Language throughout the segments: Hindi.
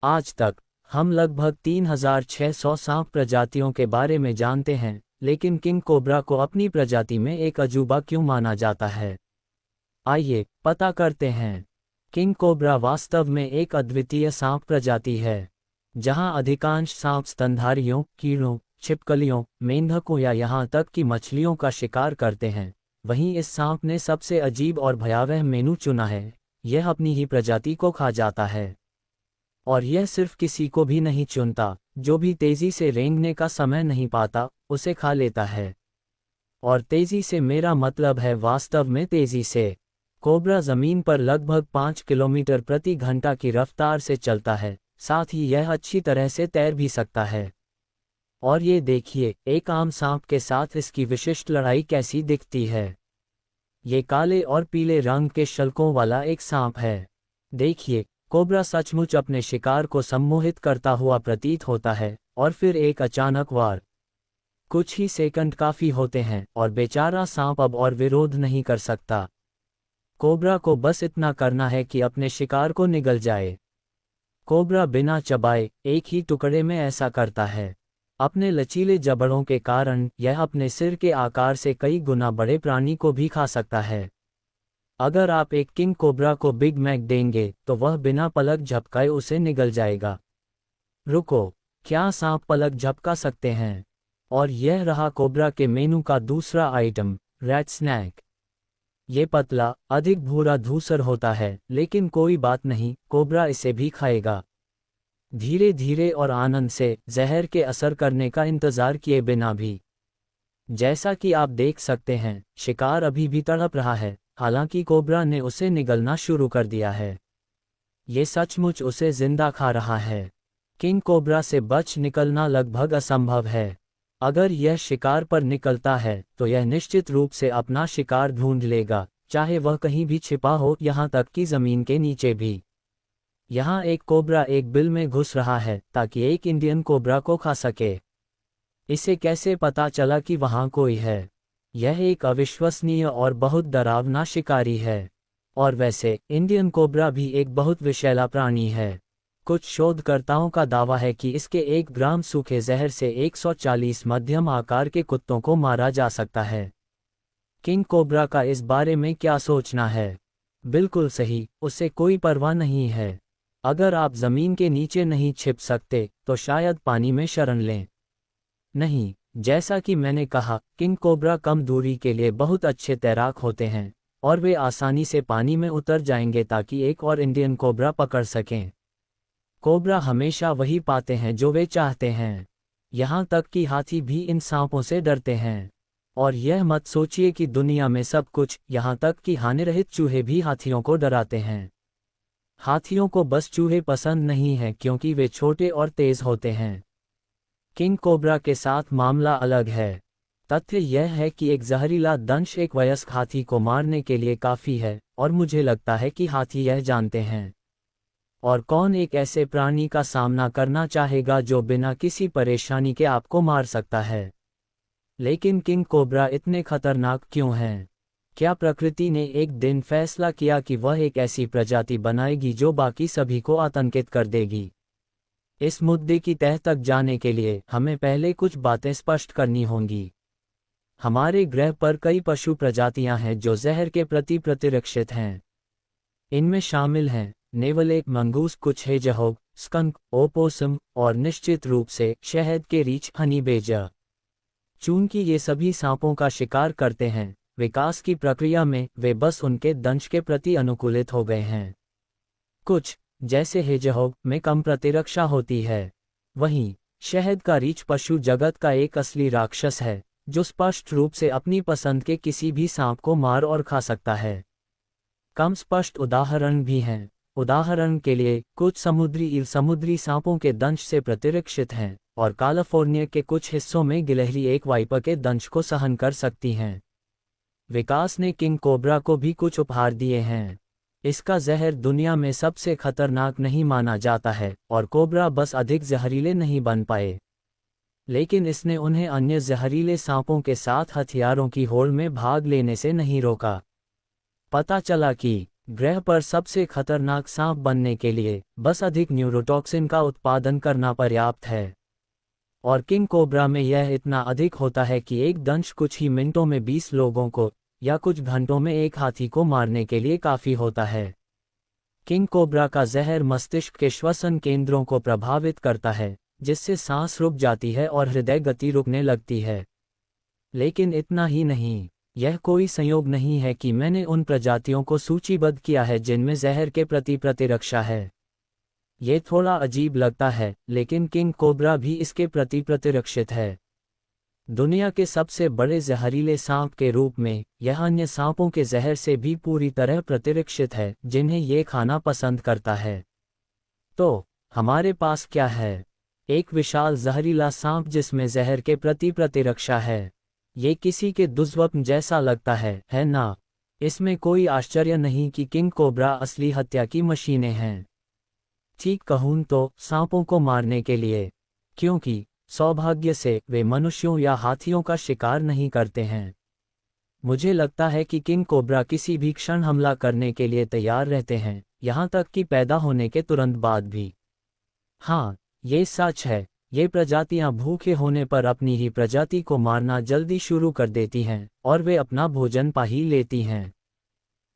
आज तक हम लगभग 3600 सांप प्रजातियों के बारे में जानते हैं, लेकिन किंग कोबरा को अपनी प्रजाति में एक अजूबा क्यों माना जाता है? आइए पता करते हैं। किंग कोबरा वास्तव में एक अद्वितीय सांप प्रजाति है। जहां अधिकांश सांप स्तनधारियों, कीड़ों, छिपकलियों, मेंढकों या यहां तक कि मछलियों का शिकार करते हैं, वहीं इस सांप ने सबसे अजीब और भयावह मेनू चुना है। यह अपनी ही प्रजाति को खा जाता है। और यह सिर्फ किसी को भी नहीं चुनता, जो भी तेजी से रेंगने का समय नहीं पाता, उसे खा लेता है। और तेजी से मेरा मतलब है वास्तव में तेजी से। कोबरा जमीन पर लगभग 5 किलोमीटर प्रति घंटा की रफ्तार से चलता है, साथ ही यह अच्छी तरह से तैर भी सकता है। और ये देखिए, एक आम सांप के साथ इसकी विशिष्ट लड़ाई कैसी दिखती है। ये काले और पीले रंग के शल्कों वाला एक सांप है। देखिए, कोबरा सचमुच अपने शिकार को सम्मोहित करता हुआ प्रतीत होता है, और फिर एक अचानक वार। कुछ ही सेकंड काफी होते हैं और बेचारा सांप अब और विरोध नहीं कर सकता। कोबरा को बस इतना करना है कि अपने शिकार को निगल जाए। कोबरा बिना चबाए एक ही टुकड़े में ऐसा करता है। अपने लचीले जबड़ों के कारण यह अपने सिर के आकार से कई गुना बड़े प्राणी को भी खा सकता है। अगर आप एक किंग कोबरा को बिग मैक देंगे तो वह बिना पलक झपकाए उसे निगल जाएगा। रुको, क्या सांप पलक झपका सकते हैं? और यह रहा कोबरा के मेनू का दूसरा आइटम, रैट स्नैक। ये पतला, अधिक भूरा धूसर होता है, लेकिन कोई बात नहीं, कोबरा इसे भी खाएगा। धीरे धीरे और आनंद से, जहर के असर करने का इंतजार किए बिना भी। जैसा कि आप देख सकते हैं, शिकार अभी भी तड़प रहा है, हालांकि कोबरा ने उसे निगलना शुरू कर दिया है। ये सचमुच उसे जिंदा खा रहा है। किंग कोबरा से बच निकलना लगभग असंभव है। अगर यह शिकार पर निकलता है तो यह निश्चित रूप से अपना शिकार ढूंढ लेगा, चाहे वह कहीं भी छिपा हो, यहाँ तक कि जमीन के नीचे भी। यहाँ एक कोबरा एक बिल में घुस रहा है ताकि एक इंडियन कोबरा को खा सके। इसे कैसे पता चला कि वहाँ कोई है? यह एक अविश्वसनीय और बहुत डरावना शिकारी है। और वैसे इंडियन कोबरा भी एक बहुत विषैला प्राणी है। कुछ शोधकर्ताओं का दावा है कि इसके 1 ग्राम सूखे जहर से 140 मध्यम आकार के कुत्तों को मारा जा सकता है। किंग कोबरा का इस बारे में क्या सोचना है? बिल्कुल सही, उसे कोई परवाह नहीं है। अगर आप जमीन के नीचे नहीं छिप सकते तो शायद पानी में शरण लें। नहीं, जैसा कि मैंने कहा, किंग कोबरा कम दूरी के लिए बहुत अच्छे तैराक होते हैं, और वे आसानी से पानी में उतर जाएंगे ताकि एक और इंडियन कोबरा पकड़ सकें। कोबरा हमेशा वही पाते हैं जो वे चाहते हैं। यहाँ तक कि हाथी भी इन सांपों से डरते हैं। और यह मत सोचिए कि दुनिया में सब कुछ, यहाँ तक कि हानिरहित चूहे भी हाथियों को डराते हैं। हाथियों को बस चूहे पसंद नहीं हैं क्योंकि वे छोटे और तेज होते हैं। किंग कोबरा के साथ मामला अलग है। तथ्य यह है कि एक जहरीला दंश एक वयस्क हाथी को मारने के लिए काफ़ी है, और मुझे लगता है कि हाथी यह जानते हैं। और कौन एक ऐसे प्राणी का सामना करना चाहेगा जो बिना किसी परेशानी के आपको मार सकता है? लेकिन किंग कोबरा इतने खतरनाक क्यों हैं? क्या प्रकृति ने एक दिन फैसला किया कि वह एक ऐसी प्रजाति बनाएगी जो बाकी सभी को आतंकित कर देगी? इस मुद्दे की तह तक जाने के लिए हमें पहले कुछ बातें स्पष्ट करनी होंगी। हमारे ग्रह पर कई पशु प्रजातियां हैं जो जहर के प्रति प्रतिरक्षित हैं। इनमें शामिल हैं नेवलेक, मंगूस, कुछ हेजहॉग, स्कंक, ओपोसम, और निश्चित रूप से शहद के रीछ, हनी बेजर। चूंकि ये सभी सांपों का शिकार करते हैं, विकास की प्रक्रिया में वे बस उनके दंश के प्रति अनुकूलित हो गए हैं। कुछ, जैसे हेजहॉग, में कम प्रतिरक्षा होती है। वहीं शहद का रीछ पशु जगत का एक असली राक्षस है, जो स्पष्ट रूप से अपनी पसंद के किसी भी सांप को मार और खा सकता है। कम स्पष्ट उदाहरण भी हैं। उदाहरण के लिए, कुछ समुद्री ईल समुद्री सांपों के दंश से प्रतिरक्षित हैं, और कैलिफोर्निया के कुछ हिस्सों में गिलहरी एक वाइपर के दंश को सहन कर सकती हैं। विकास ने किंग कोबरा को भी कुछ उपहार दिए हैं। इसका जहर दुनिया में सबसे खतरनाक नहीं माना जाता है, और कोबरा बस अधिक जहरीले नहीं बन पाए, लेकिन इसने उन्हें अन्य जहरीले सांपों के साथ हथियारों की होड़ में भाग लेने से नहीं रोका। पता चला कि ग्रह पर सबसे खतरनाक सांप बनने के लिए बस अधिक न्यूरोटॉक्सिन का उत्पादन करना पर्याप्त है। और किंग कोबरा में यह इतना अधिक होता है कि एक दंश कुछ ही मिनटों में 20 लोगों को या कुछ घंटों में एक हाथी को मारने के लिए काफ़ी होता है। किंग कोबरा का जहर मस्तिष्क के श्वसन केंद्रों को प्रभावित करता है, जिससे सांस रुक जाती है और हृदय गति रुकने लगती है। लेकिन इतना ही नहीं, यह कोई संयोग नहीं है कि मैंने उन प्रजातियों को सूचीबद्ध किया है जिनमें जहर के प्रति प्रतिरक्षा है। ये थोड़ा अजीब लगता है, लेकिन किंग कोबरा भी इसके प्रति प्रतिरक्षित है। दुनिया के सबसे बड़े जहरीले सांप के रूप में यह अन्य सांपों के जहर से भी पूरी तरह प्रतिरक्षित है, जिन्हें ये खाना पसंद करता है। तो हमारे पास क्या है? एक विशाल जहरीला सांप जिसमें जहर के प्रति प्रतिरक्षा है। ये किसी के दुष्स्वप्न जैसा लगता है ना? इसमें कोई आश्चर्य नहीं कि किंग कोबरा असली हत्या की मशीनें हैं। ठीक कहूं तो सांपों को मारने के लिए, क्योंकि सौभाग्य से वे मनुष्यों या हाथियों का शिकार नहीं करते हैं। मुझे लगता है कि किंग कोबरा किसी भी क्षण हमला करने के लिए तैयार रहते हैं, यहाँ तक कि पैदा होने के तुरंत बाद भी। हाँ, ये सच है। ये प्रजातियां भूखे होने पर अपनी ही प्रजाति को मारना जल्दी शुरू कर देती हैं और वे अपना भोजन पा ही लेती हैं।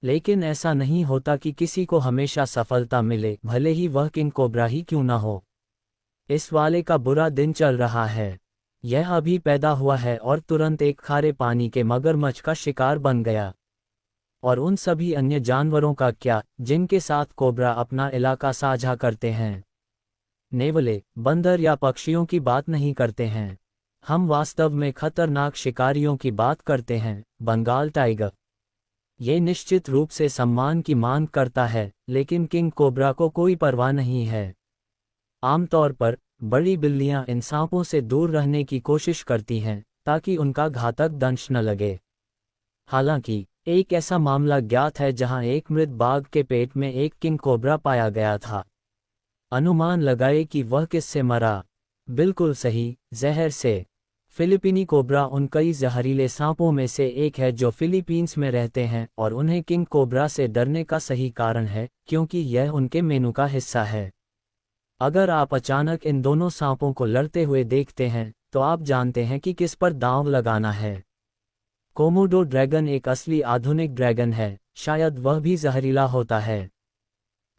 लेकिन ऐसा नहीं होता कि किसी को हमेशा सफलता मिले, भले ही वह किंग कोबरा ही क्यों ना हो। इस वाले का बुरा दिन चल रहा है। यह अभी पैदा हुआ है और तुरंत एक खारे पानी के मगरमच्छ का शिकार बन गया। और उन सभी अन्य जानवरों का क्या, जिनके साथ कोबरा अपना इलाका साझा करते हैं? नेवले, बंदर या पक्षियों की बात नहीं करते हैं। हम वास्तव में खतरनाक शिकारियों की बात करते हैं। बंगाल टाइगर। ये निश्चित रूप से सम्मान की मांग करता है, लेकिन किंग कोबरा को कोई परवाह नहीं है। आमतौर पर बड़ी बिल्लियां इन सांपों से दूर रहने की कोशिश करती हैं ताकि उनका घातक दंश न लगे। हालांकि एक ऐसा मामला ज्ञात है जहां एक मृत बाघ के पेट में एक किंग कोबरा पाया गया था। अनुमान लगाए कि वह किससे मरा? बिल्कुल सही, जहर से। फिलिपीनी कोबरा उन कई जहरीले सांपों में से एक है जो फिलीपींस में रहते हैं, और उन्हें किंग कोबरा से डरने का सही कारण है क्योंकि यह उनके मेनू का हिस्सा है। अगर आप अचानक इन दोनों सांपों को लड़ते हुए देखते हैं तो आप जानते हैं कि किस पर दांव लगाना है। कोमोडो ड्रैगन एक असली आधुनिक ड्रैगन है, शायद वह भी जहरीला होता है।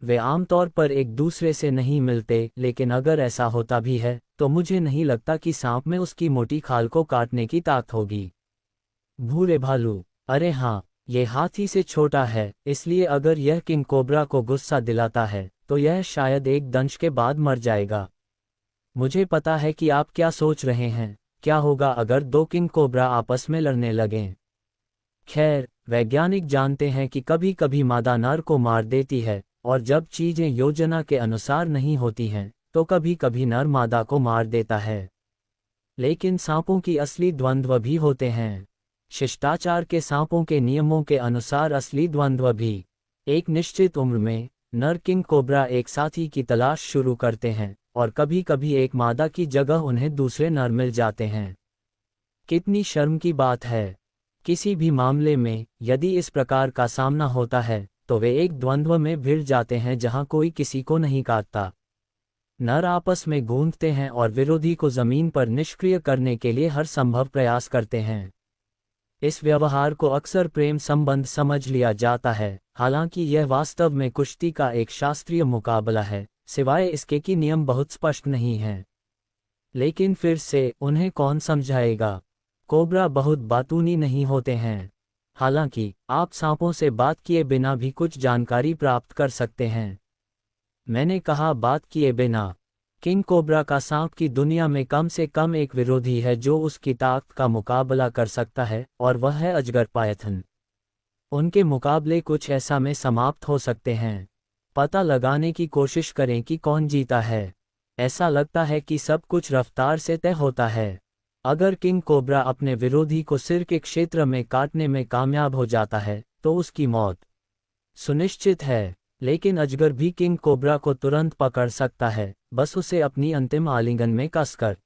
वे आमतौर पर एक दूसरे से नहीं मिलते, लेकिन अगर ऐसा होता भी है तो मुझे नहीं लगता कि सांप में उसकी मोटी खाल को काटने की ताकत होगी। भूरे भालू, अरे हाँ, ये हाथी से छोटा है, इसलिए अगर यह किंग कोबरा को गुस्सा दिलाता है तो यह शायद एक दंश के बाद मर जाएगा। मुझे पता है कि आप क्या सोच रहे हैं, क्या होगा अगर दो किंग कोबरा आपस में लड़ने लगें? खैर, वैज्ञानिक जानते हैं कि कभी कभी मादा नर को मार देती है, और जब चीजें योजना के अनुसार नहीं होती हैं तो कभी कभी नर मादा को मार देता है। लेकिन सांपों की असली द्वंद्व भी होते हैं। शिष्टाचार के सांपों के नियमों के अनुसार असली द्वंद्व भी। एक निश्चित उम्र में नर किंग कोबरा एक साथी की तलाश शुरू करते हैं, और कभी कभी एक मादा की जगह उन्हें दूसरे नर मिल जाते हैं। कितनी शर्म की बात है। किसी भी मामले में यदि इस प्रकार का सामना होता है तो वे एक द्वंद्व में भिड़ जाते हैं जहां कोई किसी को नहीं काटता। नर आपस में गूंथते हैं और विरोधी को जमीन पर निष्क्रिय करने के लिए हर संभव प्रयास करते हैं। इस व्यवहार को अक्सर प्रेम संबंध समझ लिया जाता है, हालांकि यह वास्तव में कुश्ती का एक शास्त्रीय मुकाबला है, सिवाय इसके कि नियम बहुत स्पष्ट नहीं हैं। लेकिन फिर से उन्हें कौन समझाएगा? कोबरा बहुत बातूनी नहीं होते हैं। हालांकि आप सांपों से बात किए बिना भी कुछ जानकारी प्राप्त कर सकते हैं। मैंने कहा बात किए बिना। किंग कोबरा का सांप की दुनिया में कम से कम एक विरोधी है जो उसकी ताकत का मुकाबला कर सकता है, और वह है अजगर पायथन। उनके मुकाबले कुछ ऐसा में समाप्त हो सकते हैं। पता लगाने की कोशिश करें कि कौन जीता है। ऐसा लगता है कि सब कुछ रफ्तार से तय होता है। अगर किंग कोबरा अपने विरोधी को सिर के क्षेत्र में काटने में कामयाब हो जाता है तो उसकी मौत सुनिश्चित है। लेकिन अजगर भी किंग कोबरा को तुरंत पकड़ सकता है, बस उसे अपनी अंतिम आलिंगन में कसकर।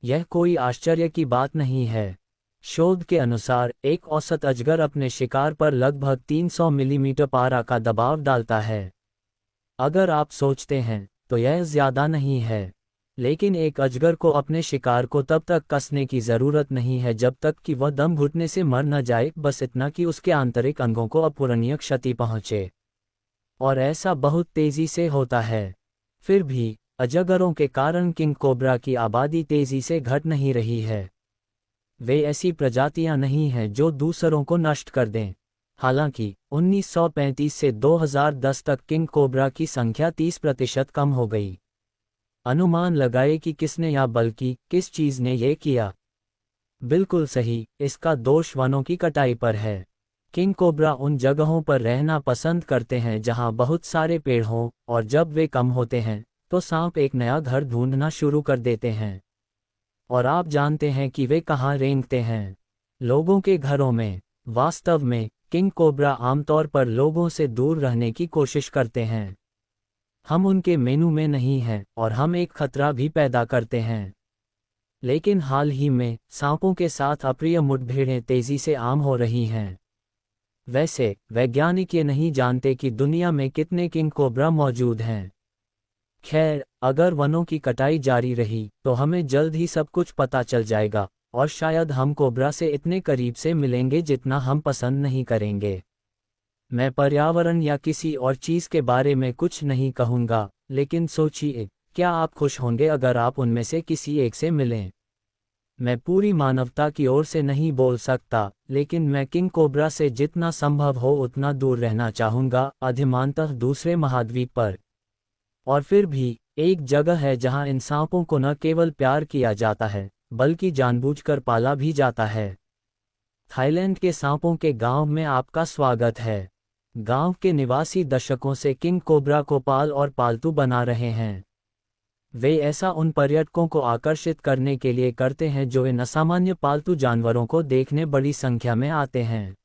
यह कोई आश्चर्य की बात नहीं है। शोध के अनुसार एक औसत अजगर अपने शिकार पर लगभग 300 मिलीमीटर पारा का दबाव डालता है। अगर आप सोचते हैं तो यह ज्यादा नहीं है, लेकिन एक अजगर को अपने शिकार को तब तक कसने की जरूरत नहीं है जब तक कि वह दम घुटने से मर न जाए, बस इतना कि उसके आंतरिक अंगों को अपूरणीय क्षति पहुंचे। और ऐसा बहुत तेजी से होता है। फिर भी अजगरों के कारण किंग कोबरा की आबादी तेजी से घट नहीं रही है। वे ऐसी प्रजातियां नहीं हैं जो दूसरों को नष्ट कर दें। हालांकि 1935 से 2010 तक किंग कोबरा की संख्या 30% कम हो गई। अनुमान लगाए कि किसने या बल्कि किस चीज ने ये किया। बिल्कुल सही, इसका दोष वनों की कटाई पर है। किंग कोबरा उन जगहों पर रहना पसंद करते हैं जहां बहुत सारे पेड़ हों, और जब वे कम होते हैं तो सांप एक नया घर ढूंढना शुरू कर देते हैं। और आप जानते हैं कि वे कहाँ रेंगते हैं? लोगों के घरों में। वास्तव में किंग कोबरा आमतौर पर लोगों से दूर रहने की कोशिश करते हैं। हम उनके मेनू में नहीं हैं और हम एक खतरा भी पैदा करते हैं। लेकिन हाल ही में सांपों के साथ अप्रिय मुठभेड़ें तेजी से आम हो रही हैं। वैसे वैज्ञानिक ये नहीं जानते कि दुनिया में कितने किंग कोबरा मौजूद हैं। खैर, अगर वनों की कटाई जारी रही तो हमें जल्द ही सब कुछ पता चल जाएगा, और शायद हम कोबरा से इतने करीब से मिलेंगे जितना हम पसंद नहीं करेंगे। मैं पर्यावरण या किसी और चीज के बारे में कुछ नहीं कहूंगा, लेकिन सोचिए, क्या आप खुश होंगे अगर आप उनमें से किसी एक से मिलें? मैं पूरी मानवता की ओर से नहीं बोल सकता, लेकिन मैं किंग कोबरा से जितना संभव हो उतना दूर रहना चाहूंगा, अधिमानतः दूसरे महाद्वीप पर। और फिर भी एक जगह है जहां इन सांपों को न केवल प्यार किया जाता है, बल्कि जानबूझकर पाला भी जाता है। थाईलैंड के सांपों के गांव में आपका स्वागत है। गांव के निवासी दशकों से किंग कोबरा को पाल और पालतू बना रहे हैं। वे ऐसा उन पर्यटकों को आकर्षित करने के लिए करते हैं जो इन असामान्य पालतू जानवरों को देखने बड़ी संख्या में आते हैं।